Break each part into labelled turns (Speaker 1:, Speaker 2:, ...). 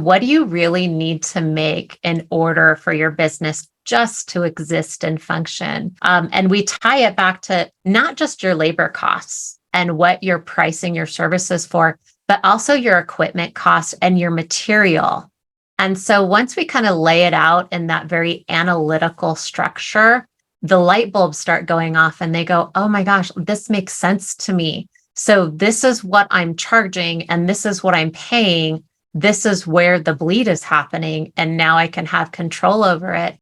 Speaker 1: What do you really need to make in order for your business just to exist and function? And we tie it back to not just your labor costs and what you're pricing your services for, but also your equipment costs and your material. And so once we kind of lay it out in that very analytical structure, the light bulbs start going off and they go, oh my gosh, this makes sense to me. So this is what I'm charging and this is what I'm paying. This is where the bleed is happening. And now I can have control over it.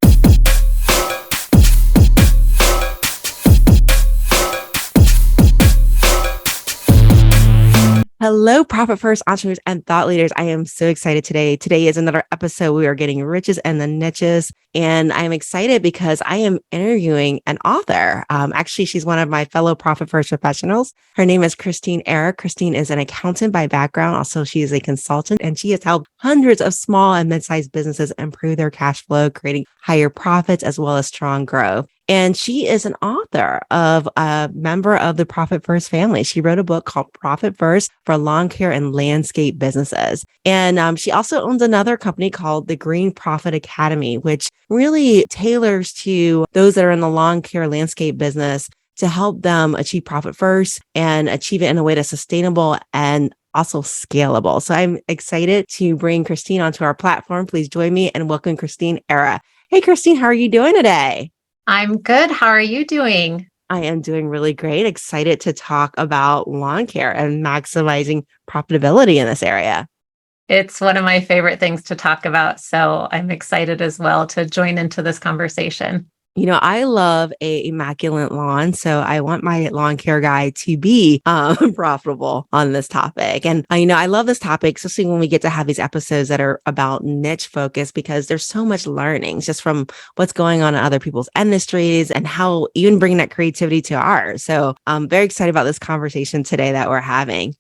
Speaker 2: Hello, Profit First entrepreneurs and thought leaders. I am so excited today. Today is another episode. We are getting riches and the niches. And I'm excited because I am interviewing an author. Actually, she's one of my fellow Profit First professionals. Her name is Christeen Era. Christeen is an accountant by background. Also, she is a consultant and she has helped hundreds of small and mid-sized businesses improve their cash flow, creating higher profits as well as strong growth. And she is an author of a member of the Profit First family. She wrote a book called Profit First for lawn care and landscape businesses. And she also owns another company called the Green Profit Academy, which really tailors to those that are in the lawn care landscape business to help them achieve profit first and achieve it in a way that's sustainable and also scalable. So I'm excited to bring Christeen onto our platform. Please join me and welcome Christeen Era. Hey, Christeen, how are you doing today?
Speaker 1: I'm good. How are you doing?
Speaker 2: I am doing really great. Excited to talk about lawn care and maximizing profitability in this area.
Speaker 1: It's one of my favorite things to talk about. So I'm excited as well to join into this conversation.
Speaker 2: You know, I love a immaculate lawn, so I want my lawn care guy to be profitable on this topic. And I love this topic, especially when we get to have these episodes that are about niche focus, because there's so much learning just from what's going on in other people's industries and how even bringing that creativity to ours. So I'm very excited about this conversation today that we're having.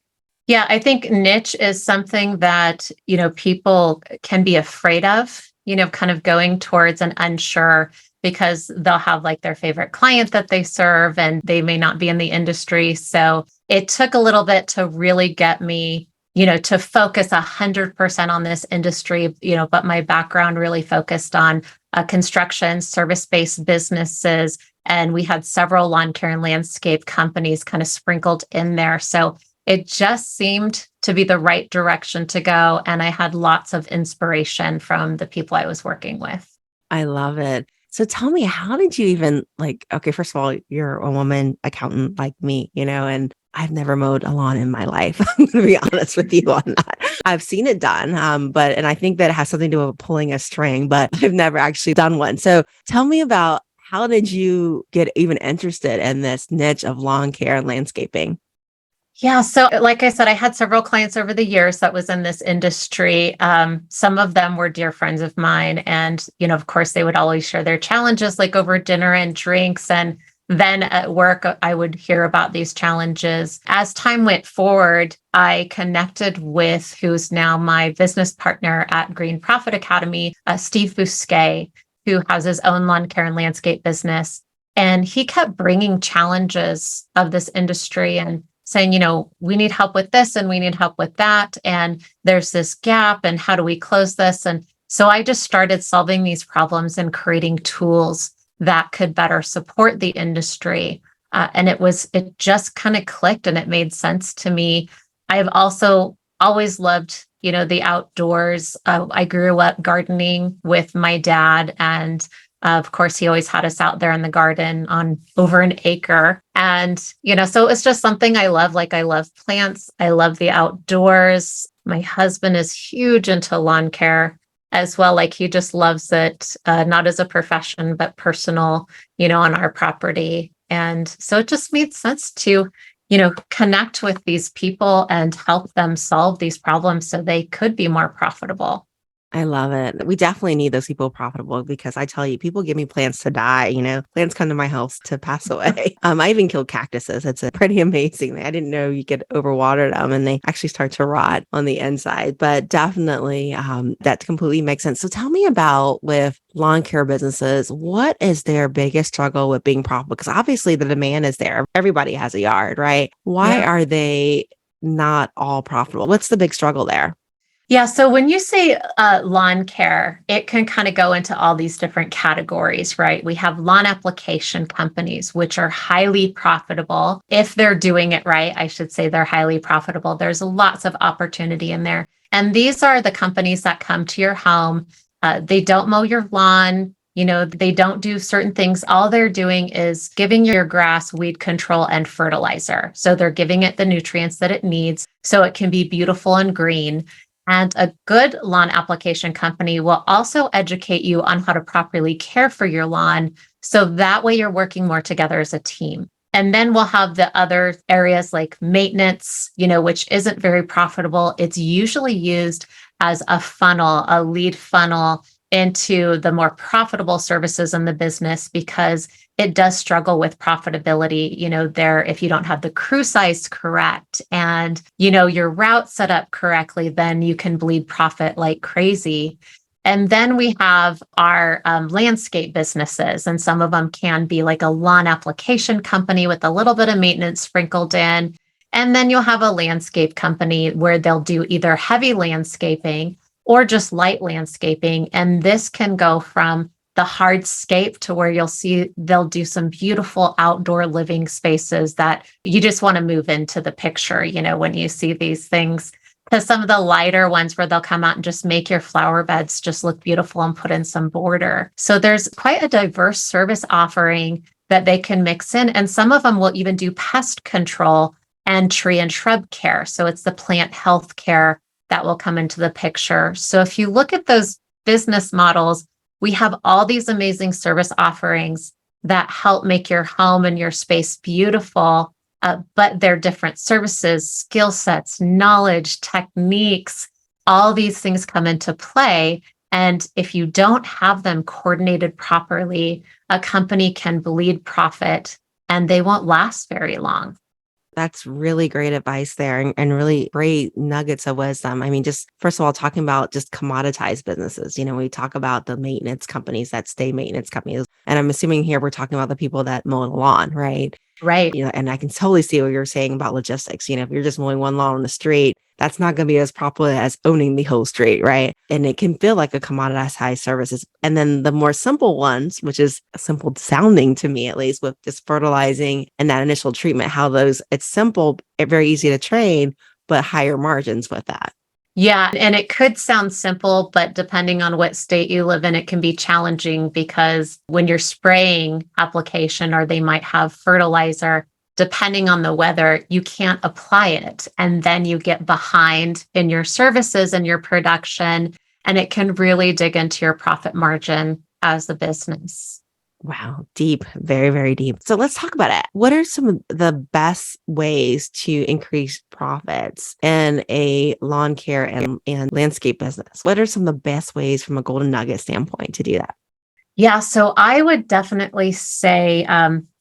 Speaker 1: Yeah, I think niche is something that, people can be afraid of, kind of going towards an unsure because they'll have like their favorite client that they serve and they may not be in the industry. So it took a little bit to really get me, to focus 100% on this industry, but my background really focused on construction, service-based businesses. And we had several lawn care and landscape companies kind of sprinkled in there. So it just seemed to be the right direction to go. And I had lots of inspiration from the people I was working with.
Speaker 2: I love it. So tell me, how did you even okay, first of all, you're a woman accountant like me, and I've never mowed a lawn in my life. I'm going to be honest with you on that. I've seen it done, and I think that it has something to do with pulling a string, but I've never actually done one. So tell me about, how did you get even interested in this niche of lawn care and landscaping?
Speaker 1: Yeah. So like I said, I had several clients over the years that was in this industry. Some of them were dear friends of mine. And, of course, they would always share their challenges like over dinner and drinks. And then at work, I would hear about these challenges. As time went forward, I connected with who's now my business partner at Green Profit Academy, Steve Bousquet, who has his own lawn care and landscape business. And he kept bringing challenges of this industry and saying, we need help with this and we need help with that. And there's this gap and how do we close this? And so I just started solving these problems and creating tools that could better support the industry. And it just kind of clicked and it made sense to me. I've also always loved, the outdoors. I grew up gardening with my dad, and of course, he always had us out there in the garden on over an acre. And, so it's just something I love. Like, I love plants. I love the outdoors. My husband is huge into lawn care as well. Like, he just loves it, not as a profession, but personal, on our property. And so it just made sense to, connect with these people and help them solve these problems so they could be more profitable.
Speaker 2: I love it. We definitely need those people profitable, because I tell you, people give me plants to die, plants come to my house to pass away. I even killed cactuses. It's a pretty amazing thing. I didn't know you could overwater them and they actually start to rot on the inside, but definitely that completely makes sense. So tell me about, with lawn care businesses, what is their biggest struggle with being profitable? Because obviously the demand is there. Everybody has a yard, right? Why are they not all profitable? What's the big struggle there?
Speaker 1: Yeah. So when you say lawn care, it can kind of go into all these different categories, right? We have lawn application companies, which are highly profitable. If they're doing it right, I should say they're highly profitable. There's lots of opportunity in there. And these are the companies that come to your home. They don't mow your lawn. They don't do certain things. All they're doing is giving your grass weed control and fertilizer. So they're giving it the nutrients that it needs so it can be beautiful and green. And a good lawn application company will also educate you on how to properly care for your lawn. So that way you're working more together as a team. And then we'll have the other areas like maintenance, which isn't very profitable. It's usually used as a funnel, a lead funnel into the more profitable services in the business because it does struggle with profitability, there, if you don't have the crew size correct and, your route set up correctly, then you can bleed profit like crazy. And then we have our landscape businesses, and some of them can be like a lawn application company with a little bit of maintenance sprinkled in. And then you'll have a landscape company where they'll do either heavy landscaping or just light landscaping. And this can go from the hardscape to where you'll see they'll do some beautiful outdoor living spaces that you just want to move into the picture, when you see these things. To some of the lighter ones where they'll come out and just make your flower beds just look beautiful and put in some border. So there's quite a diverse service offering that they can mix in. And some of them will even do pest control and tree and shrub care. So it's the plant health care that will come into the picture. So if you look at those business models, we have all these amazing service offerings that help make your home and your space beautiful, but they're different services, skill sets, knowledge, techniques, all these things come into play. And if you don't have them coordinated properly, a company can bleed profit and they won't last very long.
Speaker 2: That's really great advice there and really great nuggets of wisdom. I mean, just first of all, talking about just commoditized businesses, we talk about the maintenance companies that stay maintenance companies. And I'm assuming here we're talking about the people that mow the lawn, right?
Speaker 1: Right.
Speaker 2: And I can totally see what you're saying about logistics. If you're just mowing one lawn on the street, that's not going to be as popular as owning the whole street, right? And it can feel like a commoditized services. And then the more simple ones, which is simple sounding to me, at least with just fertilizing and that initial treatment, it's simple, very easy to train, but higher margins with that.
Speaker 1: Yeah, and it could sound simple, but depending on what state you live in, it can be challenging because when you're spraying application or they might have fertilizer, depending on the weather, you can't apply it. And then you get behind in your services and your production, and it can really dig into your profit margin as a business.
Speaker 2: Wow, deep, very, very deep. So let's talk about it. What are some of the best ways to increase profits in a lawn care and landscape business? What are some of the best ways from a golden nugget standpoint to do that?
Speaker 1: Yeah, so I would definitely say,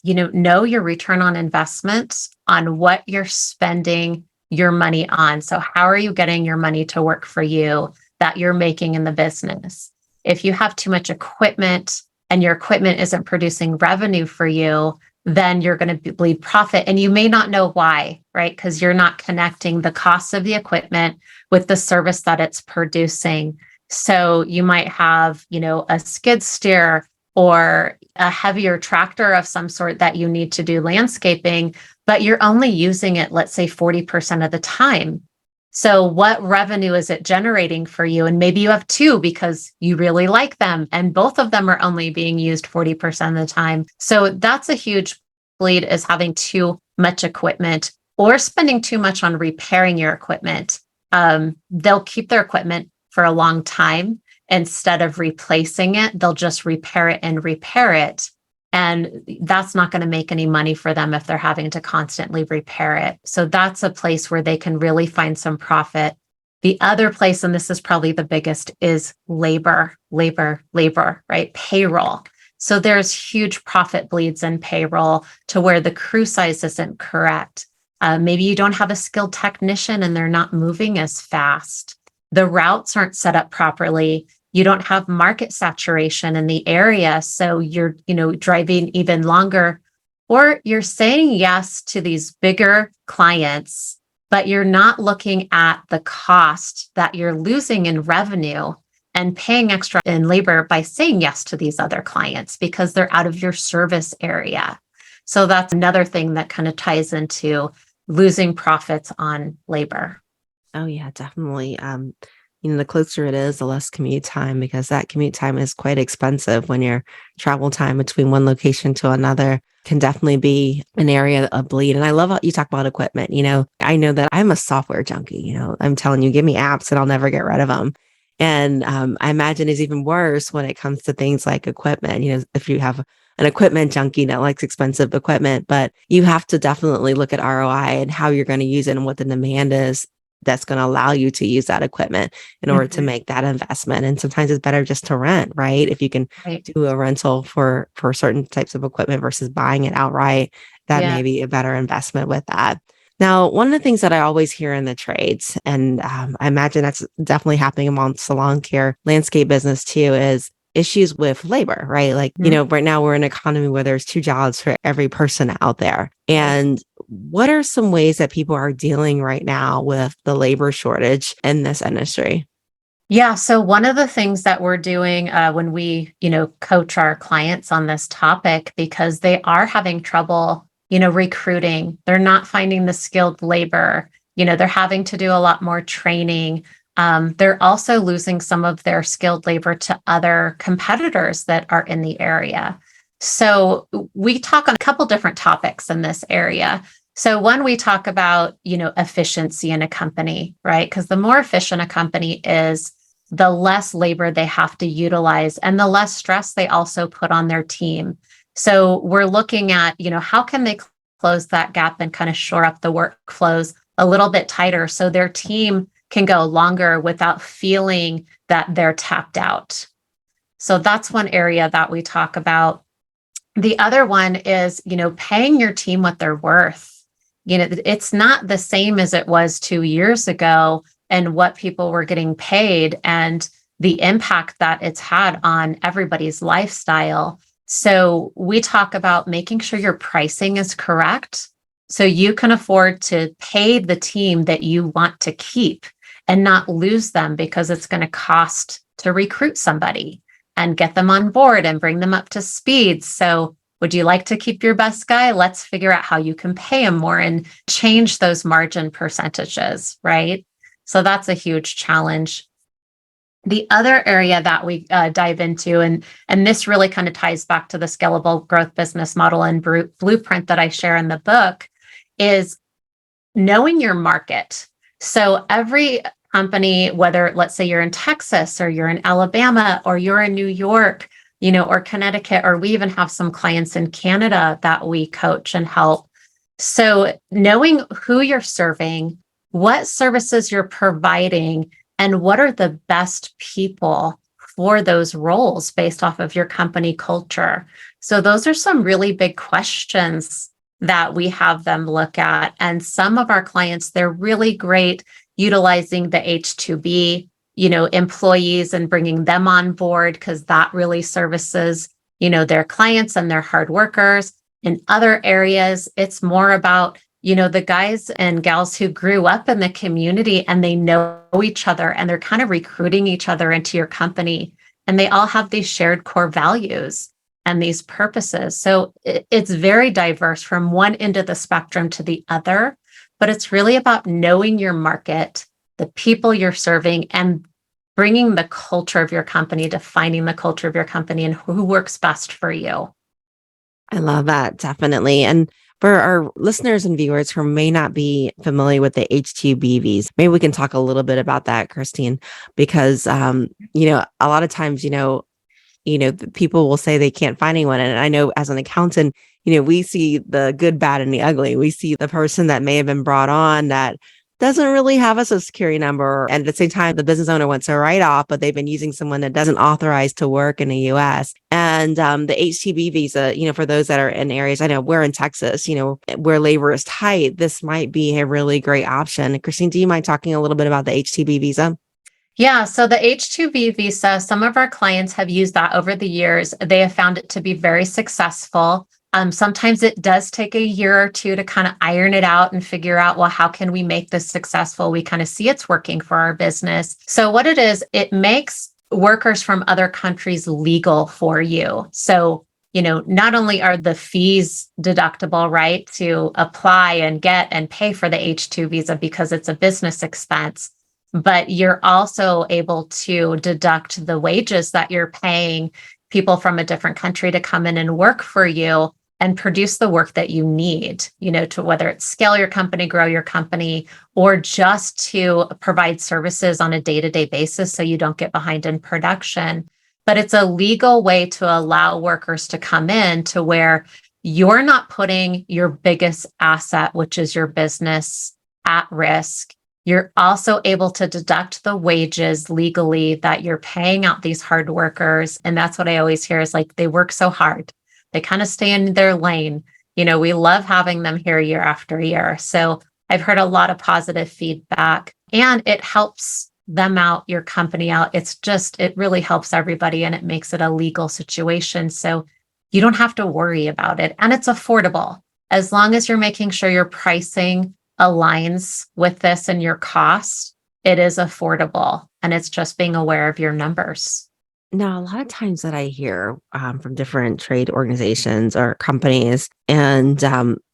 Speaker 1: know your return on investment on what you're spending your money on. So, how are you getting your money to work for you that you're making in the business? If you have too much equipment and your equipment isn't producing revenue for you, then you're going to bleed profit. And you may not know why, right? Because you're not connecting the cost of the equipment with the service that it's producing. So you might have, a skid steer or a heavier tractor of some sort that you need to do landscaping, but you're only using it, let's say 40% of the time. So what revenue is it generating for you? And maybe you have two because you really like them and both of them are only being used 40% of the time. So that's a huge bleed, is having too much equipment or spending too much on repairing your equipment. They'll keep their equipment for a long time. Instead of replacing it, they'll just repair it and repair it. And that's not going to make any money for them if they're having to constantly repair it. So that's a place where they can really find some profit. The other place, and this is probably the biggest, is labor, right? Payroll. So there's huge profit bleeds in payroll to where the crew size isn't correct. Maybe you don't have a skilled technician and they're not moving as fast. The routes aren't set up properly. You don't have market saturation in the area. So you're, driving even longer, or you're saying yes to these bigger clients but you're not looking at the cost that you're losing in revenue and paying extra in labor by saying yes to these other clients because they're out of your service area. So that's another thing that kind of ties into losing profits on labor.
Speaker 2: Oh yeah, definitely. The closer it is, the less commute time, because that commute time is quite expensive when your travel time between one location to another can definitely be an area of bleed. And I love how you talk about equipment. I know that I'm a software junkie. I'm telling you, give me apps and I'll never get rid of them. And I imagine it's even worse when it comes to things like equipment. If you have an equipment junkie that likes expensive equipment, but you have to definitely look at ROI and how you're going to use it and what the demand is that's going to allow you to use that equipment in order to make that investment. And sometimes it's better just to rent, right? If you can do a rental for certain types of equipment versus buying it outright, that may be a better investment with that. Now, one of the things that I always hear in the trades, and I imagine that's definitely happening among salon care landscape business too, is issues with labor, right? Like, right now we're in an economy where there's 2 jobs for every person out there. And what are some ways that people are dealing right now with the labor shortage in this industry?
Speaker 1: Yeah. So one of the things that we're doing when we, coach our clients on this topic, because they are having trouble, recruiting, they're not finding the skilled labor, they're having to do a lot more training. They're also losing some of their skilled labor to other competitors that are in the area. So we talk on a couple different topics in this area. So one, we talk about, efficiency in a company, right? Because the more efficient a company is, the less labor they have to utilize and the less stress they also put on their team. So we're looking at, how can they close that gap and kind of shore up the workflows a little bit tighter so their team can go longer without feeling that they're tapped out. So that's one area that we talk about. The other one is, paying your team what they're worth. It's not the same as it was 2 years ago and what people were getting paid and the impact that it's had on everybody's lifestyle. So we talk about making sure your pricing is correct so you can afford to pay the team that you want to keep and not lose them because it's going to cost to recruit somebody and get them on board and bring them up to speed. So would you like to keep your best guy? Let's figure out how you can pay him more and change those margin percentages, right? So that's a huge challenge. The other area that we dive into, and this really kind of ties back to the scalable growth business model and blueprint that I share in the book, is knowing your market. So every company, whether let's say you're in Texas or you're in Alabama or you're in New York, or Connecticut, or we even have some clients in Canada that we coach and help. So knowing who you're serving, what services you're providing, and what are the best people for those roles based off of your company culture. So those are some really big questions that we have them look at. And some of our clients, they're really great utilizing the H2B, employees and bringing them on board because that really services, their clients and their hard workers. In other areas, it's more about, the guys and gals who grew up in the community and they know each other and they're kind of recruiting each other into your company. And they all have these shared core values and these purposes. So it's very diverse from one end of the spectrum to the other, but it's really about knowing your market, the people you're serving, and bringing the culture of your company, defining the culture of your company and who works best for you.
Speaker 2: I love that, definitely. And for our listeners and viewers who may not be familiar with the H2BVs, maybe we can talk a little bit about that, Christeen, because, a lot of times, people will say they can't find anyone. And I know as an accountant, we see the good, bad, and the ugly. We see the person that may have been brought on that doesn't really have a social security number. And at the same time, the business owner wants a write-off, but they've been using someone that doesn't authorize to work in the US. And the HTB visa, for those that are in areas, I know we're in Texas, where labor is tight, this might be a really great option. Christeen, do you mind talking a little bit about the HTB visa?
Speaker 1: Yeah, so the H-2B visa, some of our clients have used that over the years. They have found it to be very successful. Sometimes it does take a year or two to kind of iron it out and figure out, well, how can we make this successful? We kind of see it's working for our business. So what it is, it makes workers from other countries legal for you. So, not only are the fees deductible, right, to apply and get and pay for the H-2 visa because it's a business expense, but you're also able to deduct the wages that you're paying people from a different country to come in and work for you and produce the work that you need, to whether it's scale your company, grow your company, or just to provide services on a day-to-day basis so you don't get behind in production. But it's a legal way to allow workers to come in to where you're not putting your biggest asset, which is your business, at risk. You're also able to deduct the wages legally that you're paying out these hard workers. And that's what I always hear is like, they work so hard. They kind of stay in their lane. We love having them here year after year. So I've heard a lot of positive feedback, and it helps them out, your company out. It really helps everybody, and it makes it a legal situation. So you don't have to worry about it. And it's affordable as long as you're making sure your pricing aligns with this and your cost. It is affordable, and it's just being aware of your numbers.
Speaker 2: Now, a lot of times that I hear from different trade organizations or companies, and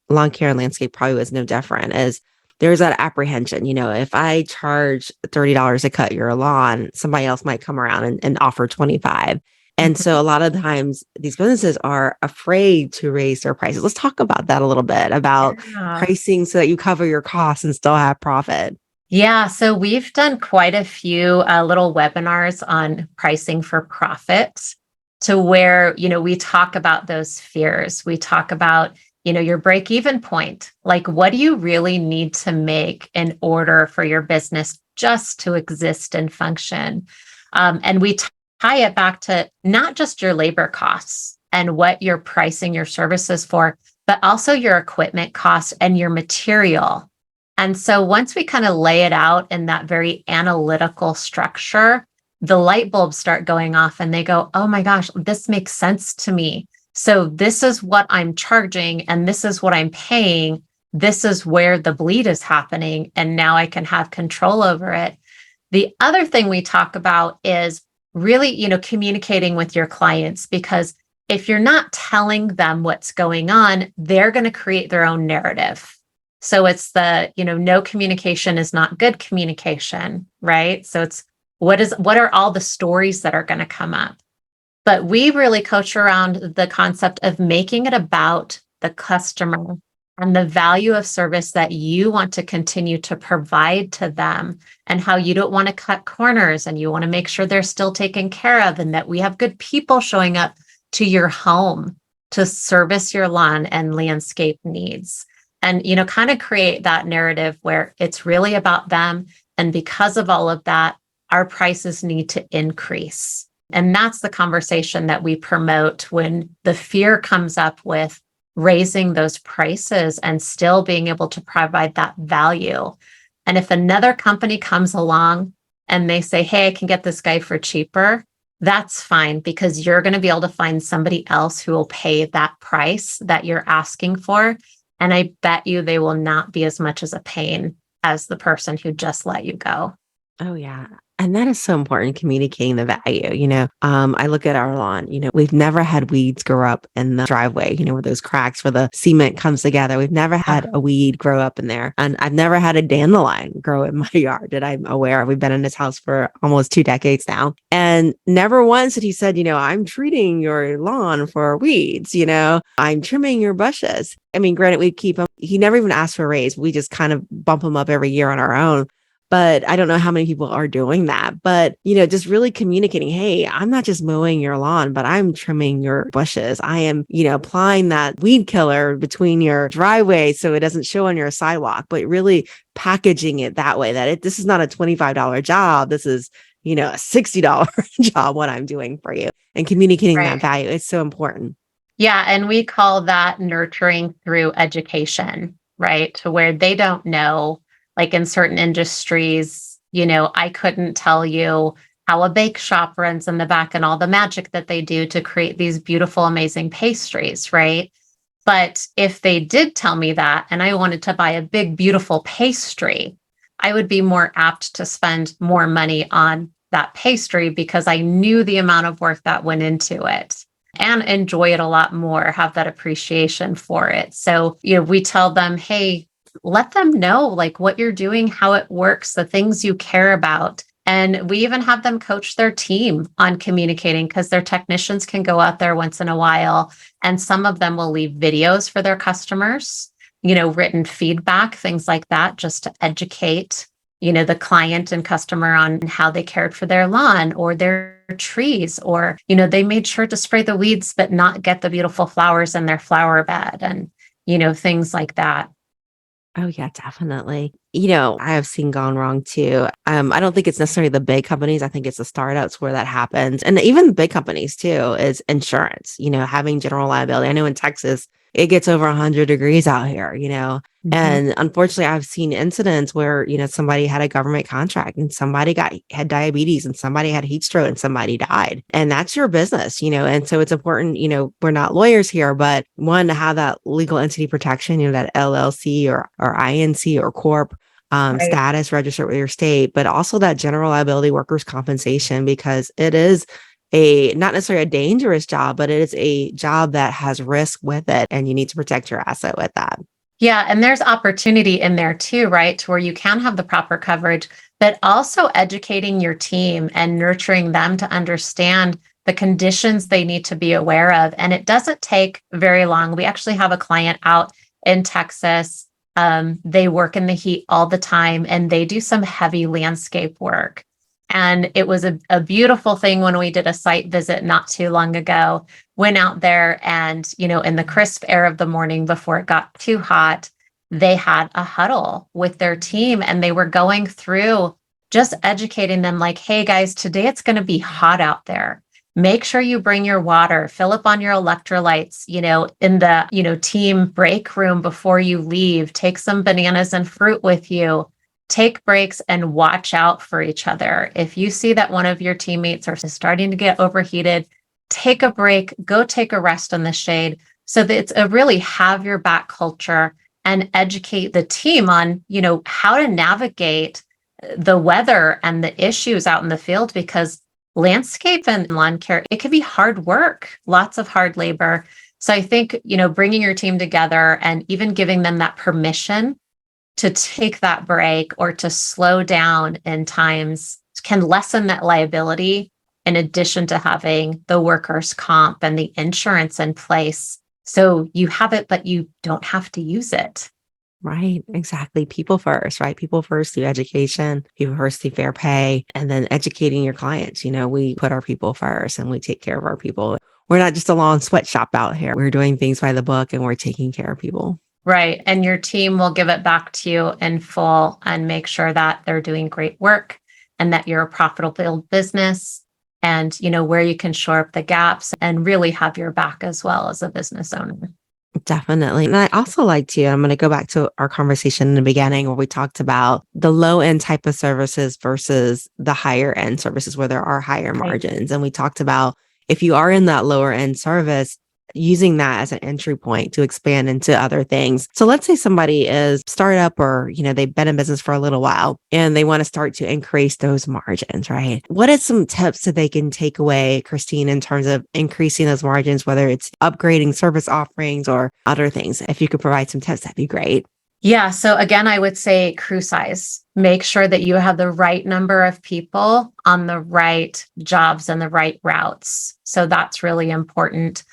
Speaker 2: lawn care and landscape probably was no different, is there's that apprehension. If I charge $30 to cut your lawn, somebody else might come around and offer 25. And so a lot of times these businesses are afraid to raise their prices. Let's talk about that a little bit, about
Speaker 1: Yeah.
Speaker 2: pricing so that you cover your costs and still have profit.
Speaker 1: Yeah, so we've done quite a few little webinars on pricing for profit, to where, we talk about those fears. We talk about, your break even point. Like, what do you really need to make in order for your business just to exist and function? And we tie it back to not just your labor costs and what you're pricing your services for, but also your equipment costs and your material. And so once we kind of lay it out in that very analytical structure, the light bulbs start going off and they go, oh my gosh, this makes sense to me. So this is what I'm charging and this is what I'm paying. This is where the bleed is happening. And now I can have control over it. The other thing we talk about is really, communicating with your clients, because if you're not telling them what's going on, they're going to create their own narrative. So it's no communication is not good communication, right? So it's what are all the stories that are going to come up? But we really coach around the concept of making it about the customer and the value of service that you want to continue to provide to them, and how you don't want to cut corners and you want to make sure they're still taken care of, and that we have good people showing up to your home to service your lawn and landscape needs. And, kind of create that narrative where it's really about them. And because of all of that, our prices need to increase. And that's the conversation that we promote when the fear comes up with raising those prices and still being able to provide that value. And if another company comes along and they say, hey, I can get this guy for cheaper, that's fine, because you're going to be able to find somebody else who will pay that price that you're asking for. And I bet you they will not be as much as a pain as the person who just let you go.
Speaker 2: Oh, yeah. And that is so important, communicating the value. I look at our lawn, we've never had weeds grow up in the driveway, where those cracks where the cement comes together. We've never had a weed grow up in there. And I've never had a dandelion grow in my yard that I'm aware of. We've been in this house for almost 2 decades now. And never once did he said, I'm treating your lawn for weeds, I'm trimming your bushes. I mean, granted, we keep him. He never even asked for a raise. We just kind of bump him up every year on our own. But I don't know how many people are doing that. But, just really communicating, hey, I'm not just mowing your lawn, but I'm trimming your bushes. I am, applying that weed killer between your driveway so it doesn't show on your sidewalk, but really packaging it that way, that this is not a $25 job. This is, a $60 job, what I'm doing for you, and communicating that value. It's so important.
Speaker 1: Yeah. And we call that nurturing through education, right? To where they don't know. Like in certain industries, I couldn't tell you how a bake shop runs in the back and all the magic that they do to create these beautiful, amazing pastries, right? But if they did tell me that and I wanted to buy a big, beautiful pastry, I would be more apt to spend more money on that pastry because I knew the amount of work that went into it and enjoy it a lot more, have that appreciation for it. So, we tell them, hey, let them know like what you're doing, how it works, the things you care about. And we even have them coach their team on communicating because their technicians can go out there once in a while. And some of them will leave videos for their customers, written feedback, things like that, just to educate, the client and customer on how they cared for their lawn or their trees, or, they made sure to spray the weeds, but not get the beautiful flowers in their flower bed and, things like that.
Speaker 2: Oh yeah, definitely. I have seen gone wrong too. I don't think it's necessarily the big companies. I think it's the startups where that happens. And even the big companies too is insurance, having general liability. I know in Texas, it gets over 100 degrees out here,
Speaker 1: Mhm.
Speaker 2: and unfortunately I've seen incidents where, somebody had a government contract and somebody had diabetes and somebody had heat stroke and somebody died. And that's your business, and so it's important, we're not lawyers here, but one, to have that legal entity protection, that LLC or INC or corp
Speaker 1: Right.
Speaker 2: status registered with your state, but also that general liability workers' compensation, because it is not necessarily a dangerous job, but it is a job that has risk with it. And you need to protect your asset with that.
Speaker 1: Yeah. And there's opportunity in there too, right? To where you can have the proper coverage, but also educating your team and nurturing them to understand the conditions they need to be aware of. And it doesn't take very long. We actually have a client out in Texas. They work in the heat all the time and they do some heavy landscape work. And it was a beautiful thing when we did a site visit not too long ago. Went out there and, in the crisp air of the morning before it got too hot, they had a huddle with their team and they were going through just educating them like, hey guys, today it's going to be hot out there. Make sure you bring your water, fill up on your electrolytes, in the, team break room before you leave, take some bananas and fruit with you. Take breaks and watch out for each other. If you see that one of your teammates are starting to get overheated, take a break, go take a rest in the shade. So that it's a really have your back culture and educate the team on, how to navigate the weather and the issues out in the field, because landscape and lawn care, it can be hard work, lots of hard labor. So I think, bringing your team together and even giving them that permission to take that break or to slow down in times can lessen that liability, in addition to having the workers' comp and the insurance in place. So you have it, but you don't have to use it.
Speaker 2: Right. Exactly. People first, right? People first through education, people first through fair pay, and then educating your clients. We put our people first and we take care of our people. We're not just a lawn sweatshop out here. We're doing things by the book and we're taking care of people.
Speaker 1: Right. And your team will give it back to you in full and make sure that they're doing great work and that you're a profitable business and, where you can shore up the gaps and really have your back as well as a business owner.
Speaker 2: Definitely. And I also like to, I'm going to go back to our conversation in the beginning where we talked about the low end type of services versus the higher end services where there are higher
Speaker 1: Right.
Speaker 2: margins. And we talked about if you are in that lower end service, using that as an entry point to expand into other things. So let's say somebody is startup or, they've been in business for a little while and they want to start to increase those margins, right? What are some tips that they can take away, Christine, in terms of increasing those margins, whether it's upgrading service offerings or other things? If you could provide some tips, that'd be great.
Speaker 1: Yeah. So again, I would say crew size. Make sure that you have the right number of people on the right jobs and the right routes. So that's really important.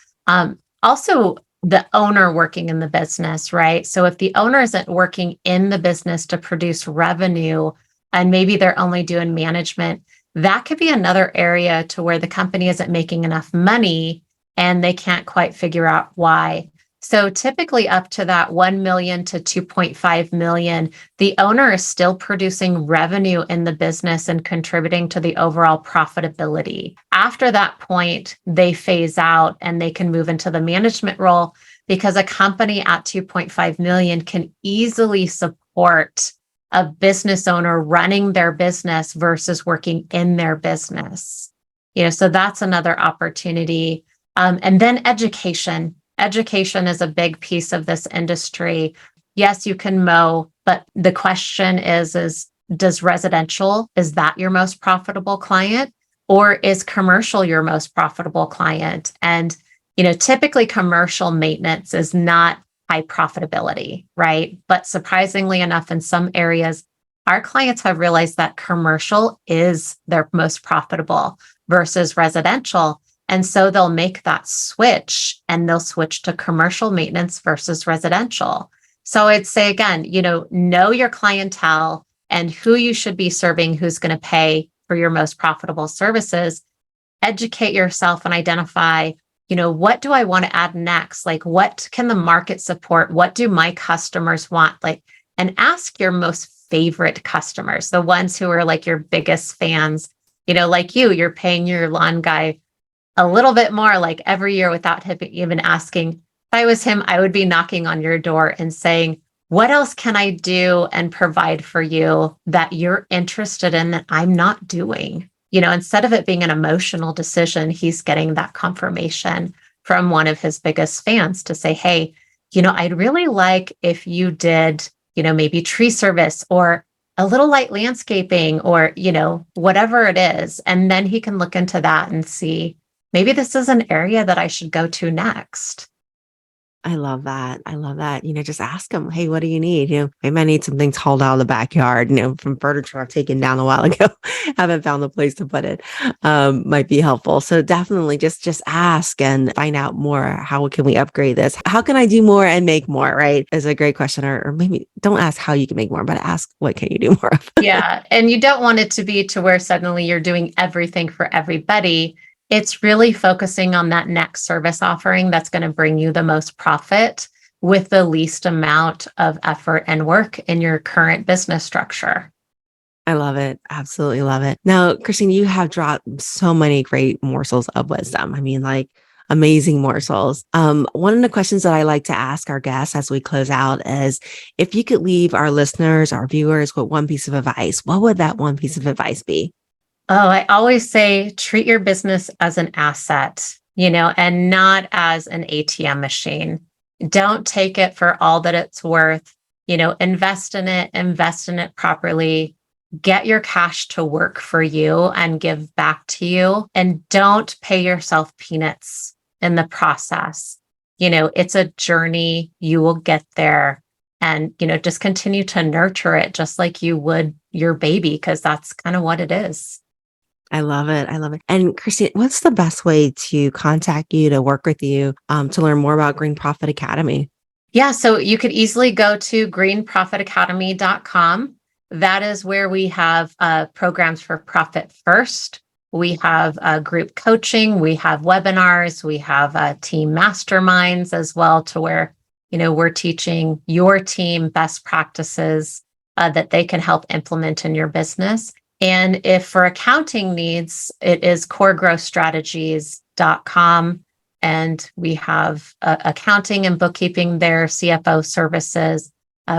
Speaker 1: Also, the owner working in the business, right? So if the owner isn't working in the business to produce revenue and maybe they're only doing management, that could be another area to where the company isn't making enough money and they can't quite figure out why. So typically up to that 1 million to 2.5 million, the owner is still producing revenue in the business and contributing to the overall profitability. After that point, they phase out and they can move into the management role because a company at 2.5 million can easily support a business owner running their business versus working in their business. So that's another opportunity. And then education. education is a big piece of this industry. Yes, you can mow, but the question is does residential, is that your most profitable client? Or is commercial your most profitable client? And, typically commercial maintenance is not high profitability, right? But surprisingly enough, in some areas, our clients have realized that commercial is their most profitable versus residential. And so they'll make that switch and they'll switch to commercial maintenance versus residential. So I'd say again, know your clientele and who you should be serving, who's going to pay for your most profitable services. Educate yourself and identify, what do I want to add next? Like, what can the market support? What do my customers want? Like, and ask your most favorite customers, the ones who are like your biggest fans, like you're paying your lawn guy a little bit more like every year without him even asking. If I was him, I would be knocking on your door and saying, what else can I do and provide for you that you're interested in that I'm not doing? Instead of it being an emotional decision, he's getting that confirmation from one of his biggest fans to say, hey, I'd really like if you did, maybe tree service or a little light landscaping or, whatever it is. And then he can look into that and see, maybe this is an area that I should go to next.
Speaker 2: I love that. I love that. Just ask them, hey, what do you need? Maybe I need some things hauled out of the backyard, from furniture I've taken down a while ago. Haven't found the place to put it. Might be helpful. So definitely just ask and find out more. How can we upgrade this? How can I do more and make more? Right? Is a great question. Or maybe don't ask how you can make more, but ask what can you do more of?
Speaker 1: Yeah. And you don't want it to be to where suddenly you're doing everything for everybody. It's really focusing on that next service offering that's going to bring you the most profit with the least amount of effort and work in your current business structure.
Speaker 2: I love it. Absolutely love it. Now, Christine, you have dropped so many great morsels of wisdom. I mean, like amazing morsels. One of the questions that I like to ask our guests as we close out is, if you could leave our listeners, our viewers with one piece of advice, what would that one piece of advice be?
Speaker 1: Oh, I always say treat your business as an asset, and not as an ATM machine. Don't take it for all that it's worth. Invest in it properly. Get your cash to work for you and give back to you. And don't pay yourself peanuts in the process. It's a journey. You will get there. And, just continue to nurture it just like you would your baby, because that's kind of what it is.
Speaker 2: I love it. I love it. And Christine, what's the best way to contact you, to work with you, to learn more about Green Profit Academy?
Speaker 1: Yeah, so you could easily go to greenprofitacademy.com. That is where we have programs for Profit First. We have group coaching, we have webinars, we have team masterminds as well, to where, we're teaching your team best practices that they can help implement in your business. And if for accounting needs, it is coregrowthstrategies.com. And we have accounting and bookkeeping there, CFO services.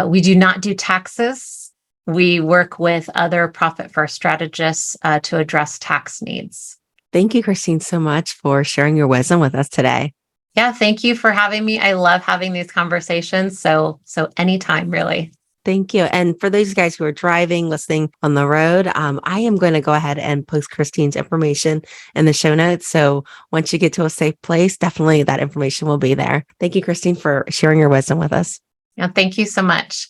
Speaker 1: We do not do taxes. We work with other Profit First strategists to address tax needs.
Speaker 2: Thank you, Christine, so much for sharing your wisdom with us today.
Speaker 1: Yeah, thank you for having me. I love having these conversations. So anytime, really.
Speaker 2: Thank you. And for those guys who are driving, listening on the road, I am going to go ahead and post Christine's information in the show notes. So once you get to a safe place, definitely that information will be there. Thank you, Christine, for sharing your wisdom with us.
Speaker 1: Yeah, thank you so much.